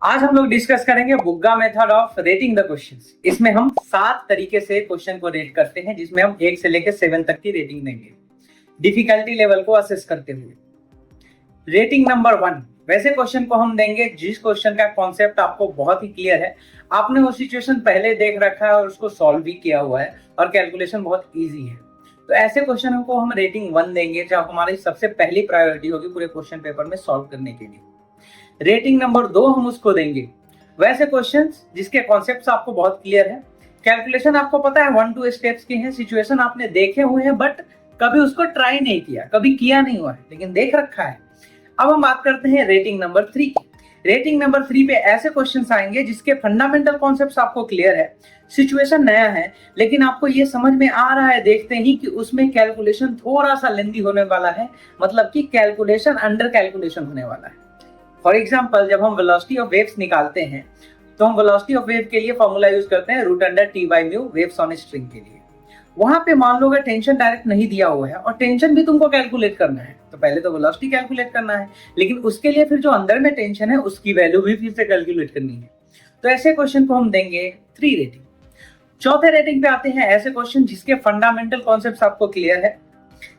आज हम लोग डिस्कस करेंगे Bugga method of rating the questions. इसमें हम 7 तरीके से क्वेश्चन को रेट करते हैं, जिसमें हम 1 से लेकर 7 तक की रेटिंग देंगे डिफिकल्टी लेवल को असेस करते हुए। रेटिंग नंबर 1, वैसे क्वेश्चन को हम देंगे जिस क्वेश्चन का कॉन्सेप्ट आपको बहुत ही क्लियर है, आपने वो सिचुएशन पहले देख रखा है और उसको सॉल्व भी किया हुआ है और कैलकुलेशन बहुत ईजी है। तो ऐसे क्वेश्चन को हम रेटिंग 1 देंगे, जो हमारी सबसे पहली प्रायोरिटी होगी पूरे क्वेश्चन पेपर में सॉल्व करने के लिए। रेटिंग नंबर 2 हम उसको देंगे वैसे क्वेश्चंस जिसके कॉन्सेप्ट्स आपको बहुत क्लियर है, कैलकुलेशन आपको पता है 1-2 स्टेप्स के हैं, सिचुएशन आपने देखे हुए हैं बट कभी उसको ट्राई नहीं किया, कभी किया नहीं हुआ है लेकिन देख रखा है। अब हम बात करते हैं रेटिंग नंबर 3 की। रेटिंग नंबर 3 पे ऐसे क्वेश्चंस आएंगे जिसके फंडामेंटल कॉन्सेप्ट्स आपको क्लियर है, सिचुएशन नया है लेकिन आपको ये समझ में आ रहा है देखते ही कि उसमें कैलकुलेशन थोड़ा सा लेंदी होने वाला है, मतलब कि कैलकुलेशन अंडर कैलकुलेशन होने वाला है। फॉर एग्जाम्पल, जब हम वेलोसिटी ऑफ वेव्स निकालते हैं तो हम वेलोसिटी ऑफ वेव के लिए फॉर्मूला यूज करते हैं √T/μ वेव्स ऑन स्ट्रिंग के लिए। वहां पे मान लो अगर टेंशन डायरेक्ट नहीं दिया हुआ है और टेंशन भी तुमको कैलकुलेट करना है, तो पहले तो वेलोसिटी कैलकुलेट करना है, लेकिन उसके लिए फिर जो अंदर में टेंशन है उसकी वैल्यू भी फिर से कैलकुलेट करनी है। तो ऐसे क्वेश्चन को हम देंगे 3 रेटिंग। चौथे रेटिंग पे आते हैं ऐसे क्वेश्चन जिसके फंडामेंटल कॉन्सेप्ट्स आपको क्लियर है,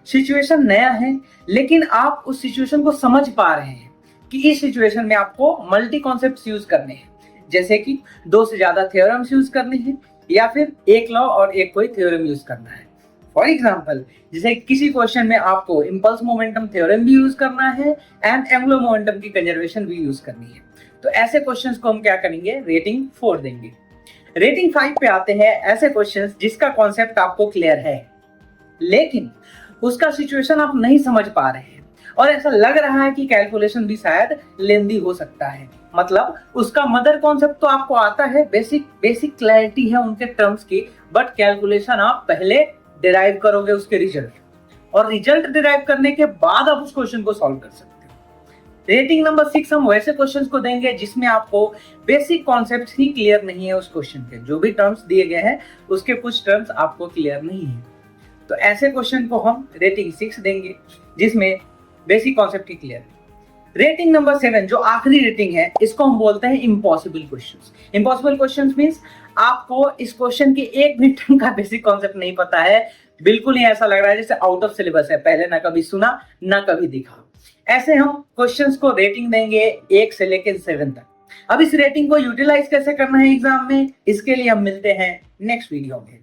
सिचुएशन नया है लेकिन आप उस सिचुएशन को समझ पा रहे हैं कि इस सिचुएशन में आपको मल्टी कॉन्सेप्ट्स यूज करने हैं, जैसे कि 2 से ज्यादा थ्योरम्स यूज करने हैं या फिर एक लॉ और एक कोई थ्योरम यूज करना है। फॉर एग्जांपल, जैसे किसी क्वेश्चन में आपको इंपल्स मोमेंटम थ्योरम भी यूज करना है एंड एंगुलर मोमेंटम की कंजर्वेशन भी यूज करनी है। तो ऐसे क्वेश्चंस को हम क्या करेंगे, रेटिंग 4 देंगे। रेटिंग 5 पे आते हैं ऐसे क्वेश्चंस जिसका कॉन्सेप्ट आपको क्लियर है लेकिन उसका सिचुएशन आप नहीं समझ पा रहे हैं और ऐसा लग रहा है कि कैलकुलेशन भी शायद लेंदी हो सकता है, मतलब उसका मदर कॉन्सेप्ट तो आपको आता है, बेसिक क्लैरिटी है उनके टर्म्स की, बट कैलकुलेशन आप पहले डिराइव करोगे उसके रिजल्ट और रिजल्ट डिराइव करने के बाद आप उस क्वेश्चन को सॉल्व कर सकते हो। रेटिंग नंबर 6 हम वैसे क्वेश्चंस को देंगे जिसमें आपको बेसिक कॉन्सेप्ट ही क्लियर नहीं है, उस क्वेश्चन के जो भी टर्म्स दिए गए हैं उसके कुछ टर्म्स आपको क्लियर नहीं है। तो ऐसे क्वेश्चन को हम रेटिंग 6 देंगे जिसमें बेसिक कॉन्सेप्ट ही क्लियर है। रेटिंग नंबर 7 जो आखिरी रेटिंग है, इसको हम बोलते हैं impossible questions. Impossible questions means आपको इस क्वेश्चन के एक भी टर्म का बेसिक कॉन्सेप्ट नहीं पता है, बिल्कुल ही ऐसा लग रहा है जैसे आउट ऑफ सिलेबस है, पहले ना कभी सुना ना कभी दिखा। ऐसे हम क्वेश्चंस को रेटिंग देंगे 1 से लेकर 7 तक। अब इस रेटिंग को यूटिलाइज कैसे करना है एग्जाम में, इसके लिए हम मिलते हैं नेक्स्ट वीडियो में।